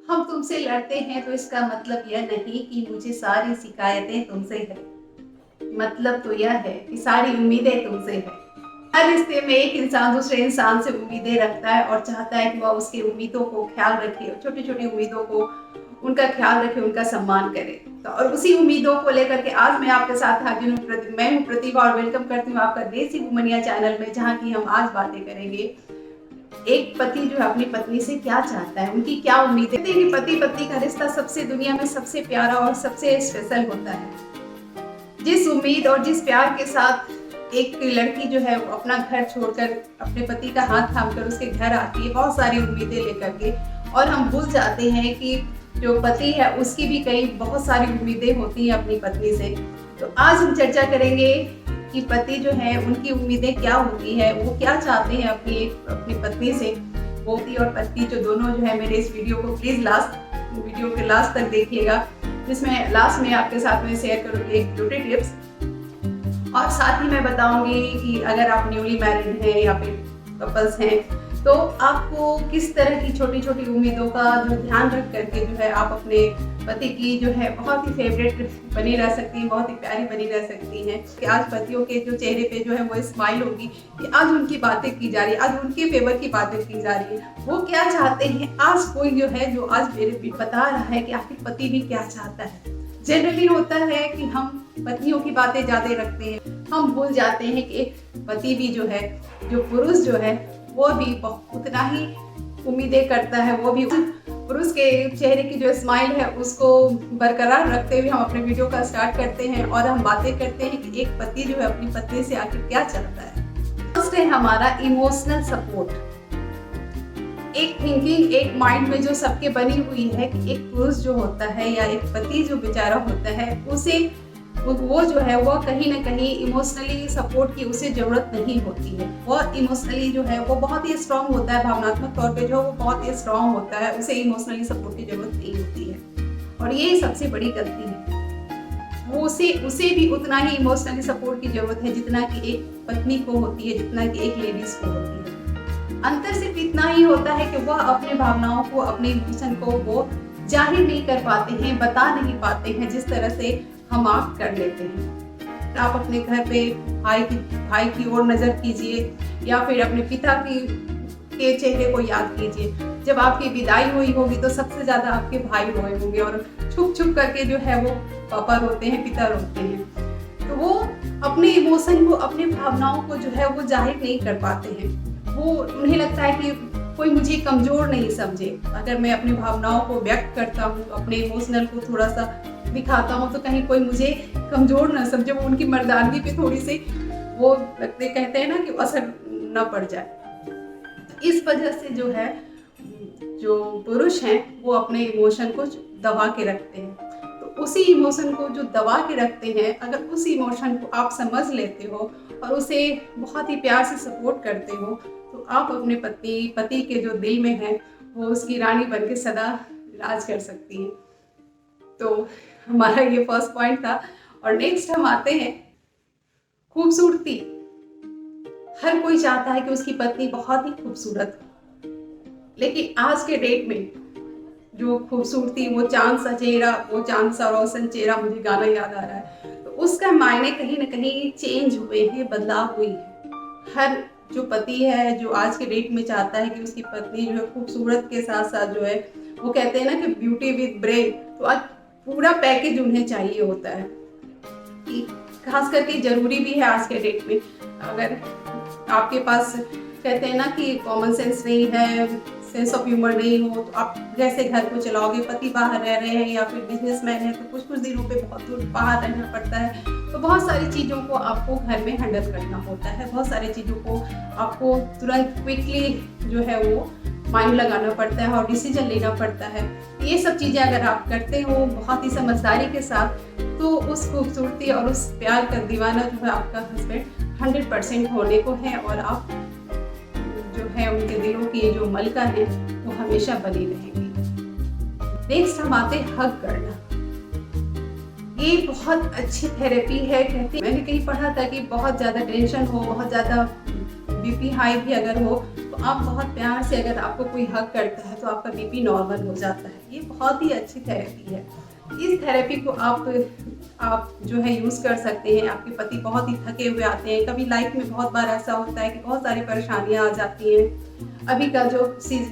हम तुमसे लड़ते हैं तो इसका मतलब यह नहीं कि मुझे सारी शिकायतें तुमसे है। मतलब तो यह है कि सारी उम्मीदें तुमसे है। हर रिश्ते में एक इंसान दूसरे इंसान से उम्मीदें रखता है और चाहता है कि वह उसकी उम्मीदों को ख्याल रखे, छोटी छोटी उम्मीदों को उनका ख्याल रखे, उनका सम्मान करे। तो और उसी उम्मीदों को लेकर के आज मैं आपके साथ हाजिर हूँ। मैं हूँ प्रतिभा और वेलकम करती हूँ आपका देसी वुमनिया चैनल में, जहाँ की हम आज बातें करेंगे एक पति जो है अपनी पत्नी से क्या चाहता है, उनकी क्या उम्मीदें। कहते हैं कि पति पत्नी का रिश्ता सबसे दुनिया में सबसे प्यारा और सबसे स्पेशल होता है। जिस उम्मीद और जिस प्यार के साथ एक लड़की जो है वो अपना घर छोड़कर अपने पति का हाथ थामकर उसके घर आती है बहुत सारी उम्मीदें लेकर के, और हम भूल जाते हैं कि जो पति है उसकी भी कई बहुत सारी उम्मीदें होती हैं अपनी पत्नी से। तो आज हम चर्चा करेंगे कि पति जो है उनकी उम्मीदें क्या होती है, वो क्या चाहते हैं अपनी पत्नी से। वो पति और पत्नी जो दोनों जो है मेरे इस वीडियो को प्लीज वीडियो के लास्ट तक देखिएगा, जिसमें लास्ट में आपके साथ में शेयर करूंगी एक ब्यूटी टिप्स, और साथ ही मैं बताऊंगी कि अगर आप न्यूली मैरिड हैं या फिर कपल्स हैं तो आपको किस तरह की छोटी छोटी उम्मीदों का जो ध्यान रख करके जो है आप अपने पति की जो है बहुत ही फेवरेट बनी रह सकती हैं, बहुत ही प्यारी बनी रह सकती हैं। कि आज पतियों के जो चेहरे पे जो है वो स्माइल होगी कि आज उनकी बातें की जा रही है, आज उनके फेवर की बातें की जा रही है, वो क्या चाहते हैं। आज कोई जो है जो आज मेरे भी बता रहा है कि आखिर पति भी क्या चाहता है। जनरली होता है कि हम पत्नियों की बातें ज्यादा रखते हैं, हम भूल जाते हैं कि एक पति भी जो है, जो पुरुष जो है वो भी उतना ही उम्मीदें करता है। वो भी पुरुष के चेहरे की जो स्माइल है उसको बरकरार रखते हुए हम अपने वीडियो का स्टार्ट करते हैं और हम बातें करते हैं कि एक पति जो है अपनी पत्नी से आखिर क्या चाहता है। फर्स्ट है हमारा इमोशनल सपोर्ट। एक थिंकिंग, एक माइंड में जो सबके बनी हुई है कि एक पुरुष जो होता है या एक पति जो बेचारा होता है उसे वो जो है वो कहीं ना कहीं इमोशनली सपोर्ट की उसे जरूरत नहीं होती है। वो इमोशनली जो है वो बहुत ही स्ट्रांग होता है, भावनात्मक तौर पे जो वो बहुत ही स्ट्रांग होता है, उसे इमोशनली सपोर्ट की जरूरत नहीं होती है। और ये सबसे बड़ी गलती है। वो उसे भी उतना ही इमोशनली सपोर्ट की जरूरत है जितना कि एक पत्नी को होती है, जितना कि एक लेडीज को होती है। अंतर सिर्फ इतना ही होता है कि वह अपने भावनाओं को, अपने इमोशन को वो जाहिर नहीं कर पाते हैं, बता नहीं पाते हैं जिस तरह से हम आप कर लेते हैं। आप अपने घर पे भाई की ओर नजर कीजिए या फिर अपने पिता के चेहरे को याद कीजिए। जब आपकी विदाई हुई होगी तो सबसे ज्यादा आपके भाई रोए होंगे और छुप छुप करके जो है वो पापा रोते हैं, पिता रोते हैं। तो वो अपने इमोशन को, अपने भावनाओं को जो है वो जाहिर नहीं कर पाते हैं। वो उन्हें लगता है कि कोई मुझे कमजोर नहीं समझे। अगर मैं अपनी भावनाओं को व्यक्त करता हूँ, अपने इमोशनल को थोड़ा सा दिखाता हूँ तो कहीं कोई मुझे कमजोर ना समझे, वो उनकी मर्दानगी पे थोड़ी सी वो कहते हैं ना कि असर न पड़ जाए। तो इस वजह से जो है जो पुरुष हैं वो अपने इमोशन को दबा के रखते हैं। तो उसी इमोशन को जो दबा के रखते हैं, अगर उस इमोशन को आप समझ लेते हो और उसे बहुत ही प्यार से सपोर्ट करते हो तो आप अपने पति के जो दिल में है वो उसकी रानी बनके सदा राज कर सकती हैं। तो हमारा ये फर्स्ट पॉइंट था। और नेक्स्ट हम आते हैं खूबसूरती। हर कोई चाहता है कि उसकी पत्नी बहुत ही खूबसूरत हो, लेकिन आज के डेट में जो खूबसूरती, वो चांद सा चेहरा, वो चांद सा रोशन चेहरा, मुझे गाना याद आ रहा है, तो उसका मायने कहीं ना कहीं चेंज हुए हैं, बदलाव हुई है। हर जो पति है जो आज के डेट में चाहता है कि उसकी पत्नी जो है खूबसूरत के साथ साथ जो है, वो कहते हैं ना कि ब्यूटी विद ब्रेन, तो आज पूरा पैकेज उन्हें चाहिए होता है। कि खास करके जरूरी भी है आज के डेट में। अगर आपके पास कहते हैं ना कि कॉमन सेंस नहीं है, सेंस ऑफ ह्यूमर नहीं हो, तो आप कैसे घर को चलाओगे। पति बाहर रह रहे हैं या फिर बिजनेसमैन है तो कुछ दिनों पे बहुत दूर बाहर रहना पड़ता है, तो बहुत सारी चीज़ों को आपको घर में हैंडल करना होता है। बहुत सारी चीज़ों को आपको तुरंत क्विकली जो है वो माइंड लगाना पड़ता है और डिसीजन लेना पड़ता है। ये सब चीज़ें अगर आप करते हो बहुत ही समझदारी के साथ, तो उस खूबसूरती और उस प्यार का दीवाना जो है आपका हस्बैंड 100% होने को है, और आप जो है उनके दिलों की जो मलका है वो हमेशा बनी रहेगी। नेक्स्ट हम आते हैं हग करना। ये बहुत अच्छी थेरेपी है। कहते मैंने कहीं पढ़ा था कि बहुत ज़्यादा टेंशन हो, बहुत ज़्यादा बीपी हाई भी अगर हो, तो तो आप बहुत प्यार से अगर आपको कोई हग करता है तो आपका बीपी नॉर्मल हो जाता है। ये बहुत ही अच्छी थेरेपी है। इस थेरेपी को आप जो है यूज़ कर सकते हैं। आपके पति बहुत ही थके हुए आते हैं, कभी लाइफ में बहुत बार ऐसा होता है कि बहुत सारी परेशानियां आ जाती हैं। अभी का जो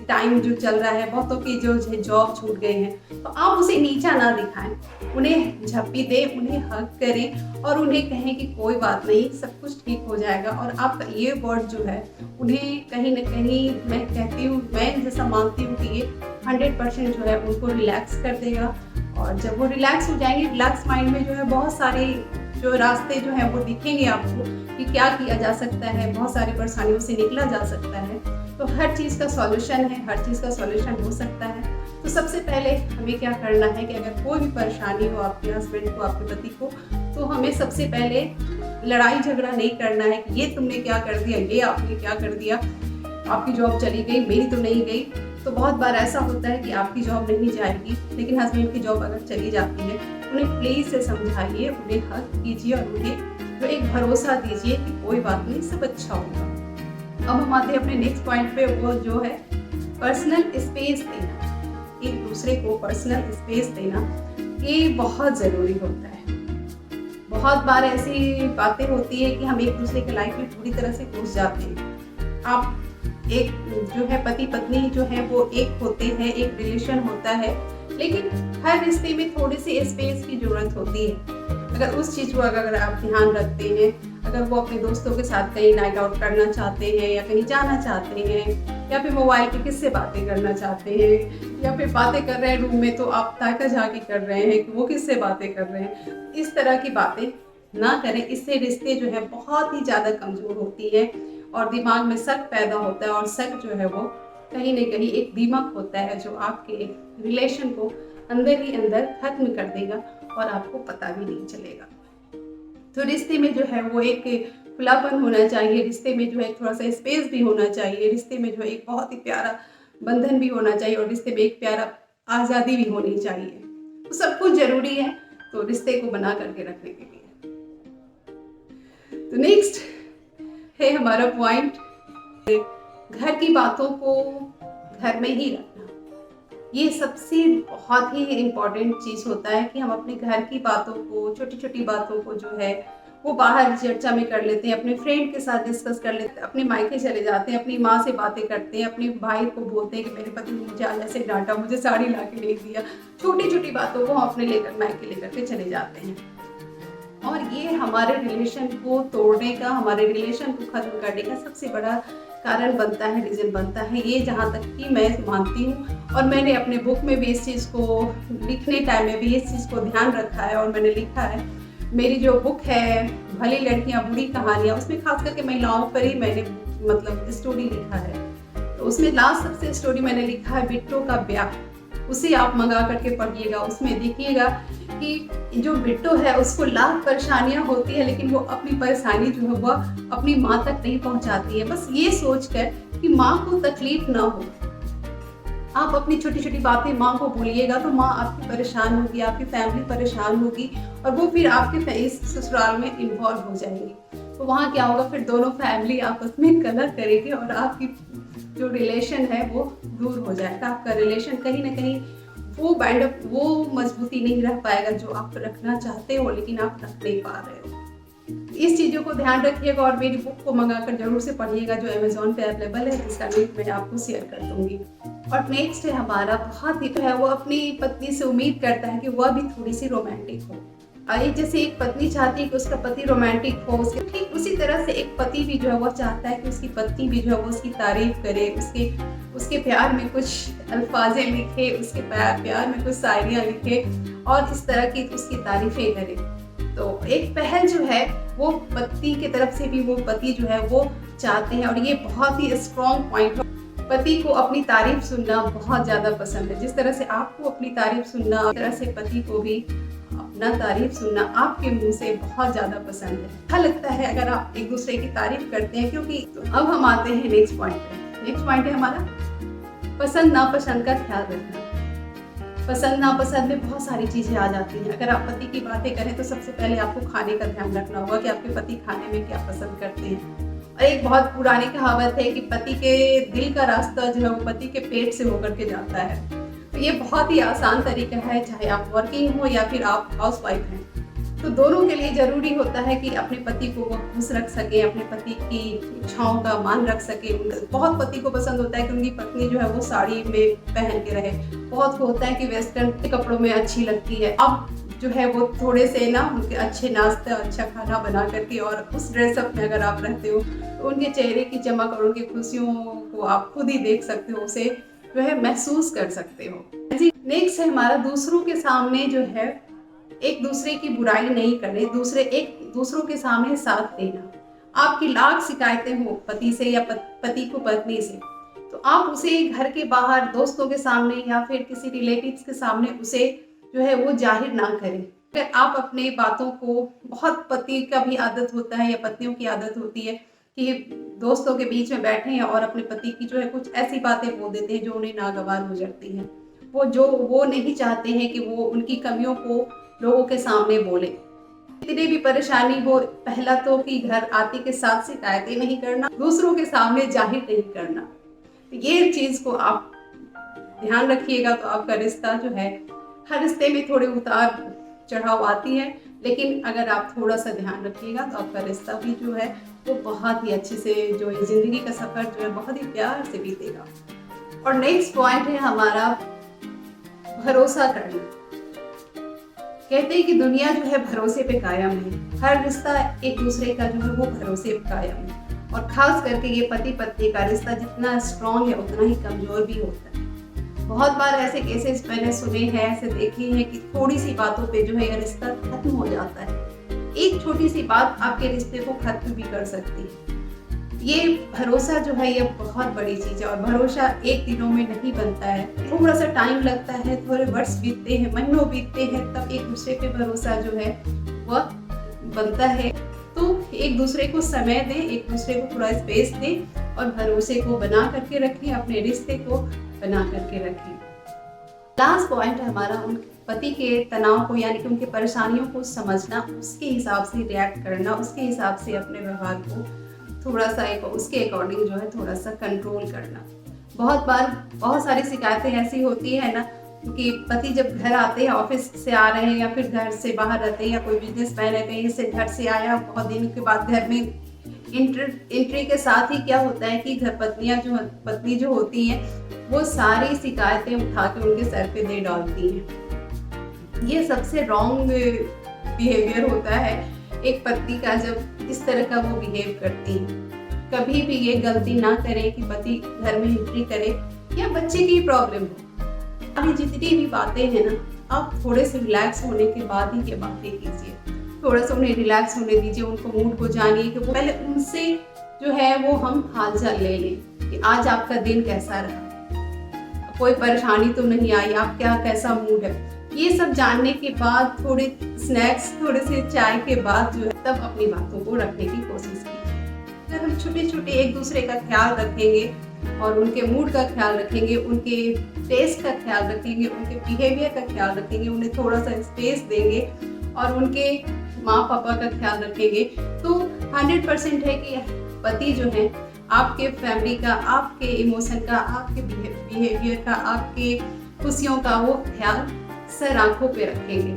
टाइम जो चल रहा है, बहुतों की जो जॉब छूट गए हैं, तो आप उसे नीचा ना दिखाएं, उन्हें झप्पी दें, उन्हें हग करें और उन्हें कहें कि कोई बात नहीं, सब कुछ ठीक हो जाएगा। और आपका ये वर्ड जो है उन्हें कहीं ना कहीं, मैं कहती हूँ, मैं जैसा मानती हूँ कि ये 100% जो है उनको रिलैक्स कर देगा। और जब वो रिलैक्स हो जाएंगे, रिलैक्स माइंड में जो है बहुत सारे जो रास्ते जो है वो दिखेंगे आपको कि क्या किया जा सकता है, बहुत सारी परेशानियों से निकला जा सकता है। तो हर चीज़ का सॉल्यूशन है, हर चीज़ का सॉल्यूशन हो सकता है। तो सबसे पहले हमें क्या करना है कि अगर कोई भी परेशानी हो आपके हस्बैंड को, आपके पति को, तो हमें सबसे पहले लड़ाई झगड़ा नहीं करना है कि ये तुमने क्या कर दिया, ये आपने क्या कर दिया, आपकी जॉब चली गई, मेरी तो नहीं गई। तो बहुत बार ऐसा होता है कि आपकी जॉब नहीं जाएगी, लेकिन हस्बैंड की जॉब अगर चली जाती है, उन्हें प्लीज से समझाइए, उन्हें हक कीजिए और उन्हें जो एक भरोसा दीजिए कि कोई बात नहीं, सब अच्छा होगा। अब हम आते हैं अपने नेक्स्ट पॉइंट पे, वो जो है पर्सनल स्पेस देना। एक दूसरे को पर्सनल स्पेस देना ये बहुत ज़रूरी होता है। बहुत बार ऐसी बातें होती है कि हम एक दूसरे के लाइफ में पूरी तरह से घुस जाते हैं। आप एक जो है पति पत्नी जो है वो एक होते हैं, एक रिलेशन होता है, लेकिन हर रिश्ते में थोड़ी सी स्पेस की जरूरत होती है। अगर उस चीज़ को अगर आप ध्यान रखते हैं, अगर वो अपने दोस्तों के साथ कहीं नाइट आउट करना चाहते हैं या कहीं जाना चाहते हैं, या फिर मोबाइल पे किससे बातें करना चाहते हैं, या फिर बातें कर रहे हैं रूम में तो आप ताका झाकी कर रहे हैं कि वो किससे बातें कर रहे हैं, इस तरह की बातें ना करें। इससे रिश्ते जो है बहुत ही ज़्यादा कमज़ोर होती है और दिमाग में शक पैदा होता है, और शक जो है वो कहीं न कहीं एक दीमक होता है जो आपके रिलेशन को अंदर ही अंदर खत्म कर देगा और आपको पता भी नहीं चलेगा। तो रिश्ते में जो है वो एक खुलापन होना चाहिए, रिश्ते में जो है थोड़ा सा स्पेस भी होना चाहिए, रिश्ते में जो है एक बहुत ही प्यारा बंधन भी होना चाहिए और रिश्ते में एक प्यारा आज़ादी भी होनी चाहिए। तो सब कुछ ज़रूरी है तो रिश्ते को बना करके रखने के लिए। तो नेक्स्ट है हमारा पॉइंट, घर की बातों को घर में ही रखना। ये सबसे बहुत ही इम्पोर्टेंट चीज़ होता है कि हम अपने घर की बातों को, छोटी छोटी बातों को जो है वो बाहर चर्चा में कर लेते हैं, अपने फ्रेंड के साथ डिस्कस कर लेते हैं, अपने मायके चले जाते हैं, अपनी माँ से बातें करते हैं, अपने भाई को बोलते हैं कि मेरे पति ने मुझे आज ऐसे डांटा, मुझे साड़ी ला के नहीं दिया। छोटी छोटी बातों को हम अपने लेकर मायके लेकर के चले जाते हैं और ये हमारे रिलेशन को तोड़ने का, हमारे रिलेशन को खत्म करने का सबसे बड़ा कारण बनता है, रीज़न बनता है। ये जहाँ तक कि मैं मानती हूँ और मैंने अपने बुक में भी इस चीज़ को लिखने टाइम में भी इस चीज़ को ध्यान रखा है और मैंने लिखा है। मेरी जो बुक है भली लड़कियाँ बुरी कहानियाँ, उसमें खास करके महिलाओं पर ही मैंने मतलब स्टोरी लिखा है। तो उसमें लास्ट सबसे स्टोरी मैंने लिखा है बिट्टो का ब्याह। उसे आप मंगा करके पढ़िएगा, उसमें देखिएगा कि जो बिट्टो है उसको लाख परेशानियां होती है, लेकिन वो अपनी परेशानी जो है वह अपनी माँ तक नहीं पहुंचाती है, बस ये सोचकर कि माँ को तकलीफ ना हो। आप अपनी छोटी छोटी बातें माँ को बोलिएगा तो माँ आपकी परेशान होगी, आपकी फैमिली परेशान होगी और वो फिर आपके इस ससुराल में इन्वॉल्व हो जाएंगी। तो वहाँ क्या होगा, फिर दोनों फैमिली आपस में कलह करेगी और आपकी जो रिलेशन है वो दूर हो जाएगा। आपका रिलेशन कहीं ना कहीं वो बैंड अप, वो मजबूती नहीं रह पाएगा जो आप रखना चाहते हो लेकिन आप रख नहीं पा रहे हो। इस चीज़ों को ध्यान रखिएगा और मेरी बुक को मंगाकर जरूर से पढ़िएगा जो अमेज़ॉन पे अवेलेबल है, जिसका लिंक मैं आपको शेयर कर दूंगी। और नेक्स्ट है हमारा बहुत ही है, वो अपनी पत्नी से उम्मीद करता है कि वह भी थोड़ी सी रोमांटिक हो। और जैसे एक पत्नी चाहती है कि उसका पति रोमांटिक हो, उसके ठीक उसी तरह से एक पति भी जो है वो चाहता है कि उसकी पत्नी भी जो है वो उसकी तारीफ करे, उसके प्यार में कुछ अल्फाजें लिखे, उसके प्यार में कुछ शायरियाँ लिखे और इस तरह की उसकी तारीफें करे। तो एक पहल जो है वो पति की तरफ से भी वो पति जो है वो चाहते हैं और ये बहुत ही स्ट्रॉन्ग पॉइंट है। पति को अपनी तारीफ सुनना बहुत ज़्यादा पसंद है। जिस तरह से आपको अपनी तारीफ सुनना, उस तरह से पति को भी अपना तारीफ सुनना आपके मुंह से बहुत ज़्यादा पसंद है। अच्छा लगता है अगर आप एक दूसरे की तारीफ करते हैं, क्योंकि तो अब हम आते हैं नेक्स्ट पॉइंट पे। नेक्स्ट पॉइंट है हमारा पसंद नापसंद का ख्याल रखना। पसंद नापसंद में बहुत सारी चीज़ें आ जाती हैं। अगर आप पति की बातें करें तो सबसे पहले आपको खाने का ध्यान रखना होगा कि आपके पति खाने में क्या पसंद करते हैं। और एक बहुत पुरानी कहावत है कि पति के दिल का रास्ता जो है वो पति के पेट से होकर के जाता है। तो ये बहुत ही आसान तरीका है, चाहे आप वर्किंग हो या फिर आप हाउसवाइफ हैं। तो दोनों के लिए ज़रूरी होता है कि अपने पति को वो खुश रख सके, अपने पति की इच्छाओं का मान रख सके। बहुत पति को पसंद होता है कि उनकी पत्नी जो है वो साड़ी में पहन के रहे, बहुत को होता है कि वेस्टर्न कपड़ों में अच्छी लगती है। अब जो है वो थोड़े से ना उनके अच्छे नाश्ता, अच्छा खाना बना करके और उस ड्रेसअप में अगर आप रहते हो तो उनके चेहरे की चमक और उनकी खुशियों को आप खुद ही देख सकते हो, उसे जो है महसूस कर सकते हो। नेक्स्ट है हमारा दूसरों के सामने जो है एक दूसरे की बुराई नहीं करनी, दूसरों के सामने साथ देना। आपकी लाख शिकायतें हो पति से या पति को पत्नी से, तो आप उसे घर के बाहर दोस्तों के सामने या फिर किसी रिलेटिव्स के सामने उसे जो है वो जाहिर ना करें। फिर आप अपने बातों को, बहुत पति का भी आदत होता है या पत्नियों की आदत होती है कि दोस्तों के बीच में बैठे हैं और अपने पति की जो है कुछ ऐसी बातें बोल देते हैं जो उन्हें नागवार हो जाती हैं। वो नहीं चाहते हैं कि वो उनकी कमियों को लोगों के सामने बोले। इतनी भी परेशानी हो, पहला तो कि घर आते के साथ शिकायतें नहीं करना, दूसरों के सामने जाहिर नहीं करना। ये चीज को आप ध्यान रखिएगा तो आपका रिश्ता जो है, हर रिश्ते में थोड़े उतार चढ़ाव आती है, लेकिन अगर आप थोड़ा सा ध्यान रखिएगा तो आपका रिश्ता भी जो है वो बहुत ही अच्छे से, जो ये जिंदगी का सफर जो है बहुत ही प्यार से बीतेगा। और नेक्स्ट पॉइंट है हमारा भरोसा करना। कहते हैं कि दुनिया जो है भरोसे पे कायम है, हर रिश्ता एक दूसरे का जो है वो भरोसे पे कायम है। और खास करके ये पति पत्नी का रिश्ता जितना स्ट्रॉन्ग है उतना ही कमजोर भी होता है। बहुत बार ऐसे केसेस मैंने सुने हैं, ऐसे देखे हैं कि थोड़ी सी बातों पे जो है ये रिश्ता खत्म हो जाता है। एक छोटी सी बात आपके रिश्ते को खत्म भी कर सकती है। ये भरोसा जो है ये बहुत बड़ी चीज है और भरोसा एक दिनों में नहीं बनता है, थोड़ा सा टाइम लगता है, थोड़े वर्ष बीतते हैं, महीनों बीतते हैं, तब एक दूसरे पे भरोसा जो है वह बनता है। तो एक दूसरे को समय दें, एक दूसरे को थोड़ा स्पेस दें और भरोसे को बना करके रखें, अपने रिश्ते को बना करके रखें। लास्ट पॉइंट है हमारा उन पति के तनाव को, यानी कि उनकी परेशानियों को समझना, उसके हिसाब से रिएक्ट करना, उसके हिसाब से अपने व्यवहार को थोड़ा सा उसके अकॉर्डिंग जो है थोड़ा सा कंट्रोल करना। बहुत बार बहुत सारी शिकायतें ऐसी होती है ना कि पति जब घर आते हैं, ऑफिस से आ रहे हैं या फिर घर से बाहर रहते हैं या कोई बिजनेसमैन है कहीं से घर से आया, बहुत दिन के बाद घर में एंट्री के साथ ही क्या होता है कि घर पत्नी जो होती हैं वो सारी शिकायतें उठा के उनके सर पे दे डालती हैं। ये सबसे रॉन्ग बिहेवियर होता है एक पत्नी का, जब इस तरह का वो बिहेव करती है। कभी भी ये गलती ना करें कि पति घर में एंट्री करे या बच्चे की प्रॉब्लम हो। अभी जितनी भी बातें हैं ना, आप थोड़े से रिलैक्स होने के बाद ही ये बातें कीजिए, थोड़ा सा उन्हें रिलैक्स होने दीजिए, उनको मूड को जानिए कि पहले उनसे जो है वो हम हालचाल ले लें कि आज आपका दिन कैसा रहा, कोई परेशानी तो नहीं आई, आप कैसा मूड है। ये सब जानने के बाद थोड़े स्नैक्स, थोड़े से चाय के बाद जो है तब अपनी बातों को रखने की कोशिश कीजिए। अगर हम छोटे छोटे एक दूसरे का ख्याल रखेंगे और उनके मूड का ख्याल रखेंगे, उनके टेस्ट का ख्याल रखेंगे, उनके बिहेवियर का ख्याल रखेंगे, उन्हें थोड़ा सा स्पेस देंगे और उनके माँ पापा का ख्याल रखेंगे, तो 100% है कि पति जो है आपके फैमिली का, आपके इमोशन का, आपके बिहेवियर का, आपके खुशियों का वो ख्याल सर आंखों पे रखेंगे।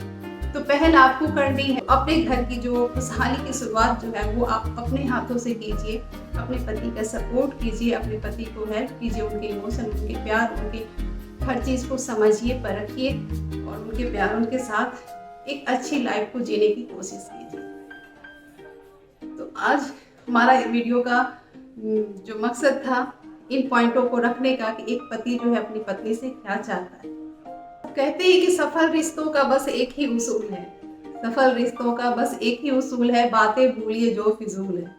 तो पहल आपको करनी है, अपने घर की जो खुशहाली की शुरुआत जो है वो आप अपने हाथों से कीजिए। अपने पति का सपोर्ट कीजिए, अपने पति को हेल्प कीजिए, उनके इमोशन, उनके प्यार, उनके हर चीज़ को समझिए, परखिए और उनके प्यार, उनके साथ एक अच्छी लाइफ को जीने की कोशिश कीजिए। तो आज हमारा वीडियो का जो मकसद था इन पॉइंटों को रखने का कि एक पति जो है अपनी पत्नी से क्या चाहता है। कहते हैं कि सफल रिश्तों का बस एक ही उसूल है, सफल रिश्तों का बस एक ही उसूल है, बातें भूलिए जो फिजूल है।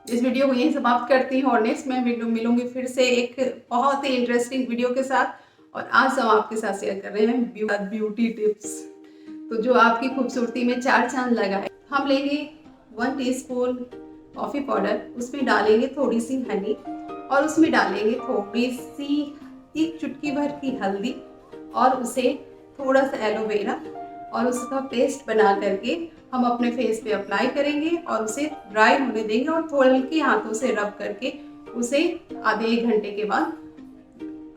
इस वीडियो को यहीं समाप्त करती हूँ और नेक्स्ट मैं वीडियो मिलूंगी फिर से एक बहुत ही इंटरेस्टिंग वीडियो के साथ। और आज हम आपके साथ शेयर कर रहे हैं ब्यूटी टिप्स, तो जो आपकी खूबसूरती में 4 चांद लगाए। हम लेंगे 1 टीस्पून कॉफ़ी पाउडर, उसमें डालेंगे थोड़ी सी हनी और उसमें डालेंगे थोड़ी सी 1 चुटकी भर की हल्दी और उसे थोड़ा सा एलोवेरा और उसका पेस्ट बना करके हम अपने फेस पे अप्लाई करेंगे और उसे ड्राई होने देंगे और थोड़े हल्के हाथों से रब करके उसे आधे 1 घंटे के बाद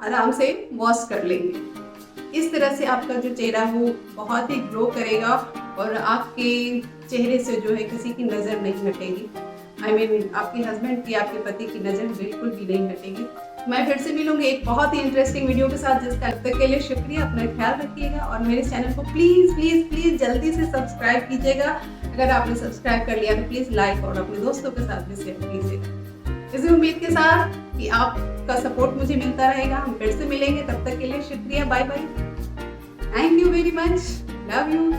आराम से वॉश कर लेंगे। इस तरह से आपका जो चेहरा वो बहुत ही ग्लो करेगा और आपके चेहरे से जो है किसी की नज़र नहीं हटेगी। I mean, आपके हस्बैंड की, आपके पति की नज़र बिल्कुल भी नहीं हटेगी। मैं फिर से मिलूंगी एक बहुत ही इंटरेस्टिंग वीडियो के साथ, जिसका तब तक के लिए शुक्रिया। अपना ख्याल रखिएगा और मेरे चैनल को प्लीज़ प्लीज़ प्लीज़ जल्दी से सब्सक्राइब कीजिएगा। अगर आपने सब्सक्राइब कर लिया तो प्लीज़ लाइक और अपने दोस्तों के साथ भी शेयर कीजिएगा। इसी उम्मीद के साथ कि आपका सपोर्ट मुझे मिलता रहेगा। हम फिर से मिलेंगे, तब तक के लिए शुक्रिया। Bye bye. Thank you very much. Love you.